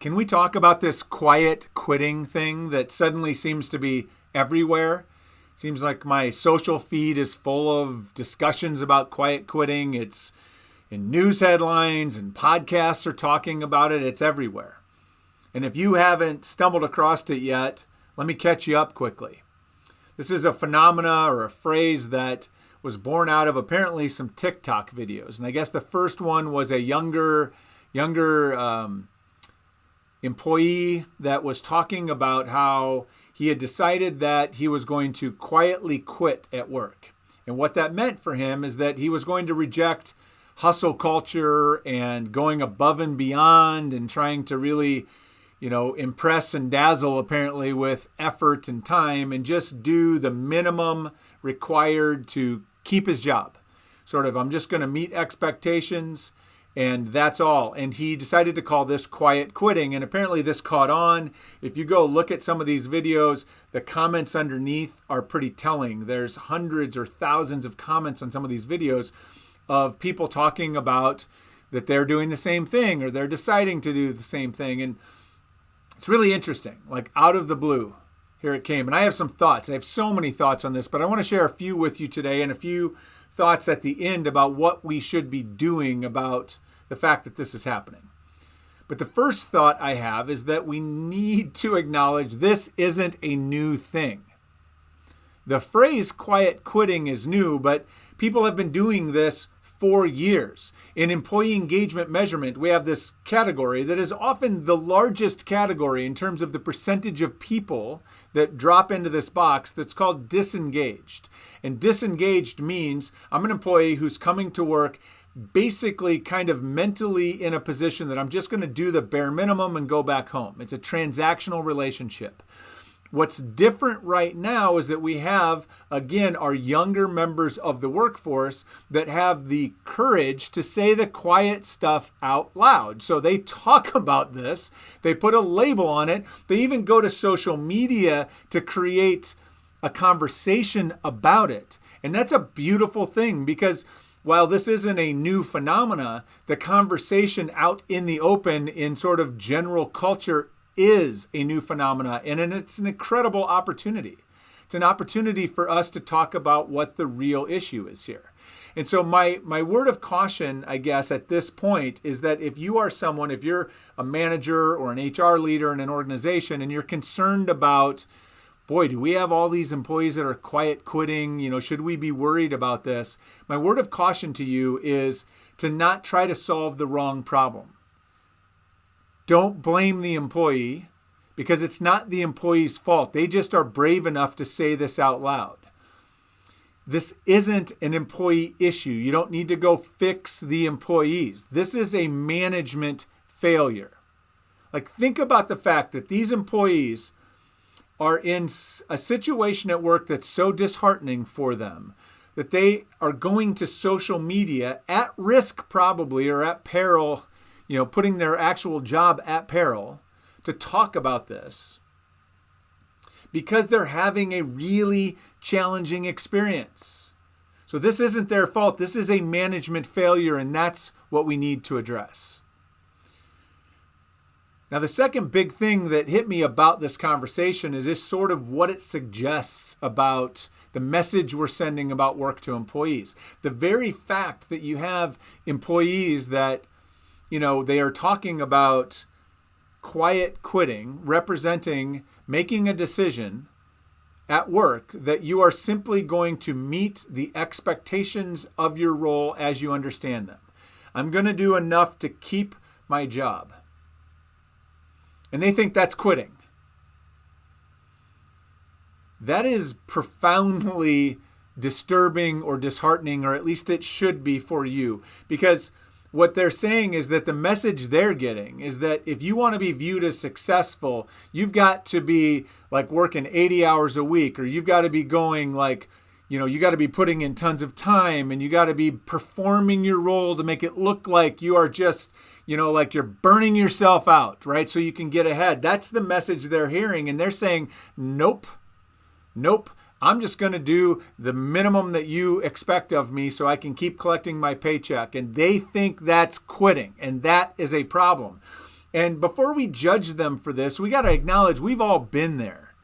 Can we talk about this quiet quitting thing that suddenly seems to be everywhere? Seems like my social feed is full of discussions about quiet quitting. It's in news headlines and podcasts are talking about it. It's everywhere. And if you haven't stumbled across it yet, let me catch you up quickly. This is a phenomena or a phrase that was born out of apparently some TikTok videos. And I guess the first one was a younger employee that was talking about how he had decided that he was going to quietly quit at work. And what that meant for him is that he was going to reject hustle culture and going above and beyond and trying to really, impress and dazzle apparently with effort and time and just do the minimum required to keep his job. Sort of, I'm just going to meet expectations and that's all. And he decided to call this quiet quitting. And apparently this caught on. If you go look at some of these videos, the comments underneath are pretty telling. There's hundreds or thousands of comments on some of these videos of people talking about that they're doing the same thing or they're deciding to do the same thing. And it's really interesting, like out of the blue, here it came. And I have some thoughts. I have so many thoughts on this, but I want to share a few with you today and a few thoughts at the end about what we should be doing about the fact that this is happening. But the first thought I have is that we need to acknowledge this isn't a new thing. The phrase quiet quitting is new, but people have been doing this for years. In employee engagement measurement, we have this category that is often the largest category in terms of the percentage of people that drop into this box that's called disengaged. And disengaged means I'm an employee who's coming to work basically kind of mentally in a position that I'm just going to do the bare minimum and go back home. It's a transactional relationship. What's different right now is that we have, again, our younger members of the workforce that have the courage to say the quiet stuff out loud. So they talk about this, they put a label on it, they even go to social media to create a conversation about it. And that's a beautiful thing because while this isn't a new phenomena, the conversation out in the open in sort of general culture is a new phenomena, and it's an incredible opportunity. It's an opportunity for us to talk about what the real issue is here. And so my word of caution, I guess, at this point is that if you are someone, if you're a manager or an HR leader in an organization and you're concerned about, boy, do we have all these employees that are quiet quitting? Should we be worried about this? My word of caution to you is to not try to solve the wrong problem. Don't blame the employee because it's not the employee's fault. They just are brave enough to say this out loud. This isn't an employee issue. You don't need to go fix the employees. This is a management failure. Think about the fact that these employees are in a situation at work that's so disheartening for them that they are going to social media at risk probably or at peril, putting their actual job at peril to talk about this because they're having a really challenging experience. So this isn't their fault. This is a management failure, and that's what we need to address. Now, the second big thing that hit me about this conversation is just sort of what it suggests about the message we're sending about work to employees. The very fact that you have employees that they are talking about quiet quitting, representing making a decision at work that you are simply going to meet the expectations of your role as you understand them. I'm going to do enough to keep my job. And they think that's quitting. That is profoundly disturbing or disheartening, or at least it should be for you, because what they're saying is that the message they're getting is that if you want to be viewed as successful, you've got to be working 80 hours a week, or you've got to be going you got to be putting in tons of time and you got to be performing your role to make it look like you are just, you're burning yourself out, right? So you can get ahead. That's the message they're hearing. And they're saying, nope. I'm just going to do the minimum that you expect of me so I can keep collecting my paycheck. And they think that's quitting. And that is a problem. And before we judge them for this, we got to acknowledge we've all been there.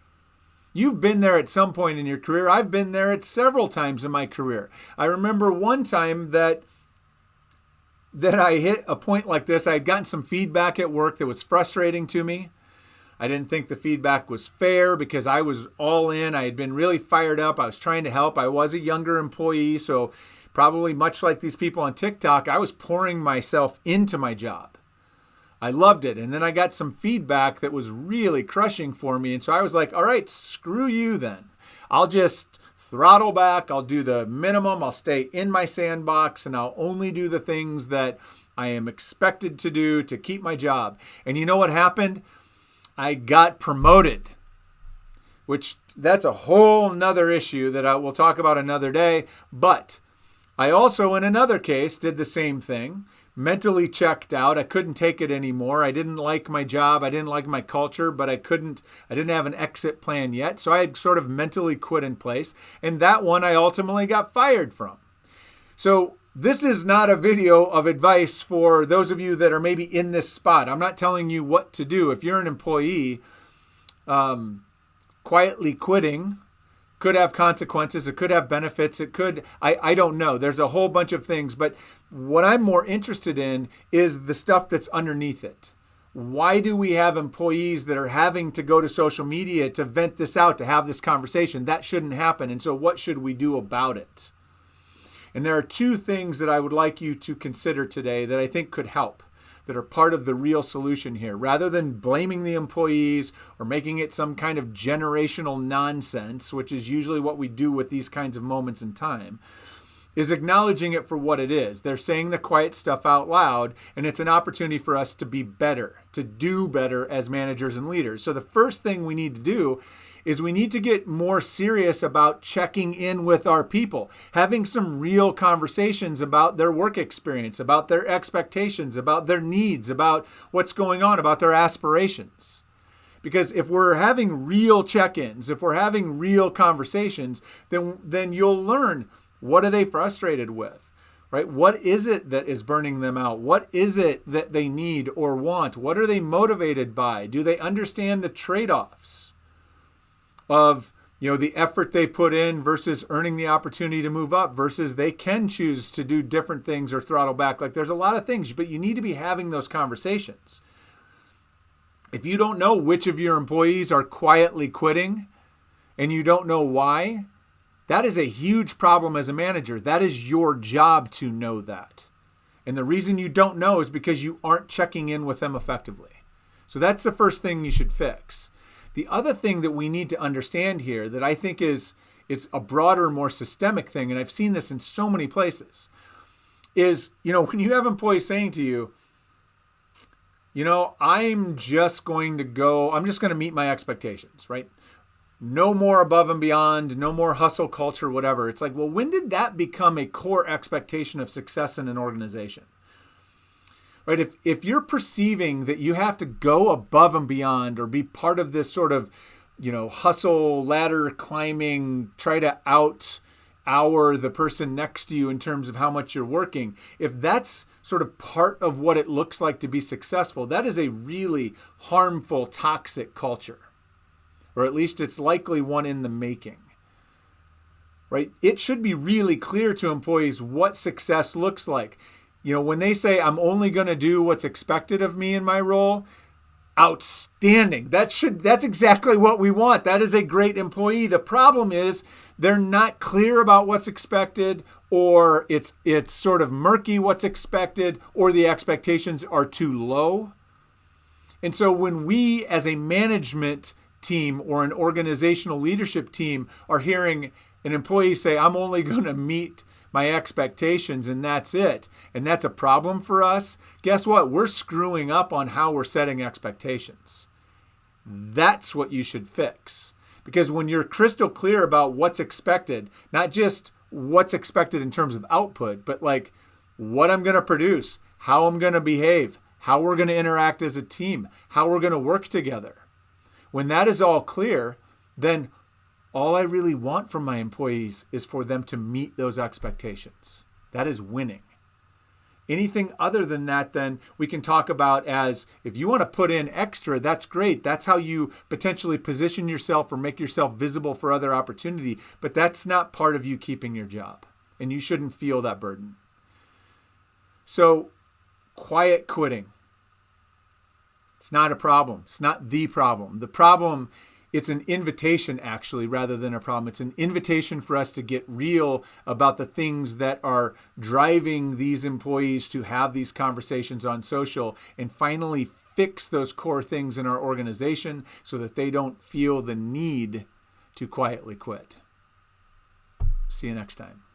You've been there at some point in your career. I've been there at several times in my career. I remember one time that I hit a point like this. I had gotten some feedback at work that was frustrating to me. I didn't think the feedback was fair because I was all in. I had been really fired up. I was trying to help. I was a younger employee, so probably much like these people on TikTok, I was pouring myself into my job. I loved it. And then I got some feedback that was really crushing for me. And so I was like, all right, screw you then. I'll just throttle back. I'll do the minimum. I'll stay in my sandbox, and I'll only do the things that I am expected to do to keep my job. And you know what happened? I got promoted, which that's a whole nother issue that I will talk about another day. But I also, in another case, did the same thing, mentally checked out. I couldn't take it anymore. I didn't like my job. I didn't like my culture, but I didn't have an exit plan yet. So I had sort of mentally quit in place. And that one I ultimately got fired from. So this is not a video of advice for those of you that are maybe in this spot. I'm not telling you what to do. If you're an employee, quietly quitting could have consequences. It could have benefits. It could, I don't know. There's a whole bunch of things. But what I'm more interested in is the stuff that's underneath it. Why do we have employees that are having to go to social media to vent this out, to have this conversation? That shouldn't happen. And so what should we do about it? And there are two things that I would like you to consider today that I think could help, that are part of the real solution here. Rather than blaming the employees or making it some kind of generational nonsense, which is usually what we do with these kinds of moments in time, is acknowledging it for what it is. They're saying the quiet stuff out loud, and it's an opportunity for us to be better, to do better as managers and leaders. So the first thing we need to do is we need to get more serious about checking in with our people, having some real conversations about their work experience, about their expectations, about their needs, about what's going on, about their aspirations. Because if we're having real check-ins, if we're having real conversations, then you'll learn, what are they frustrated with, right? What is it that is burning them out? What is it that they need or want? What are they motivated by? Do they understand the trade-offs of, the effort they put in versus earning the opportunity to move up versus they can choose to do different things or throttle back? Like, there's a lot of things, but you need to be having those conversations. If you don't know which of your employees are quietly quitting and you don't know why, that is a huge problem as a manager. That is your job to know that. And the reason you don't know is because you aren't checking in with them effectively. So that's the first thing you should fix. The other thing that we need to understand here that I think it's a broader, more systemic thing, and I've seen this in so many places, is, when you have employees saying to you, I'm just going to meet my expectations, right? No more above and beyond, no more hustle culture, whatever. It's like, well, when did that become a core expectation of success in an organization? Right? If you're perceiving that you have to go above and beyond or be part of this sort of, hustle ladder climbing, try to out-hour the person next to you in terms of how much you're working, if that's sort of part of what it looks like to be successful, that is a really harmful, toxic culture. Or at least it's likely one in the making. Right? It should be really clear to employees what success looks like. When they say, I'm only going to do what's expected of me in my role, outstanding. That's exactly what we want. That is a great employee. The problem is they're not clear about what's expected, or it's sort of murky what's expected, or the expectations are too low. And so when we as a management team or an organizational leadership team are hearing an employee say, I'm only going to meet my expectations and that's it, and that's a problem for us, guess what? We're screwing up on how we're setting expectations. That's what you should fix. Because when you're crystal clear about what's expected, not just what's expected in terms of output, but like what I'm going to produce, how I'm going to behave, how we're going to interact as a team, how we're going to work together. When that is all clear, then all I really want from my employees is for them to meet those expectations. That is winning. Anything other than that, then we can talk about as if you want to put in extra, that's great. That's how you potentially position yourself or make yourself visible for other opportunity. But that's not part of you keeping your job. And you shouldn't feel that burden. So quiet quitting. It's not a problem. It's not the problem. The problem, it's an invitation actually rather than a problem. It's an invitation for us to get real about the things that are driving these employees to have these conversations on social and finally fix those core things in our organization so that they don't feel the need to quietly quit. See you next time.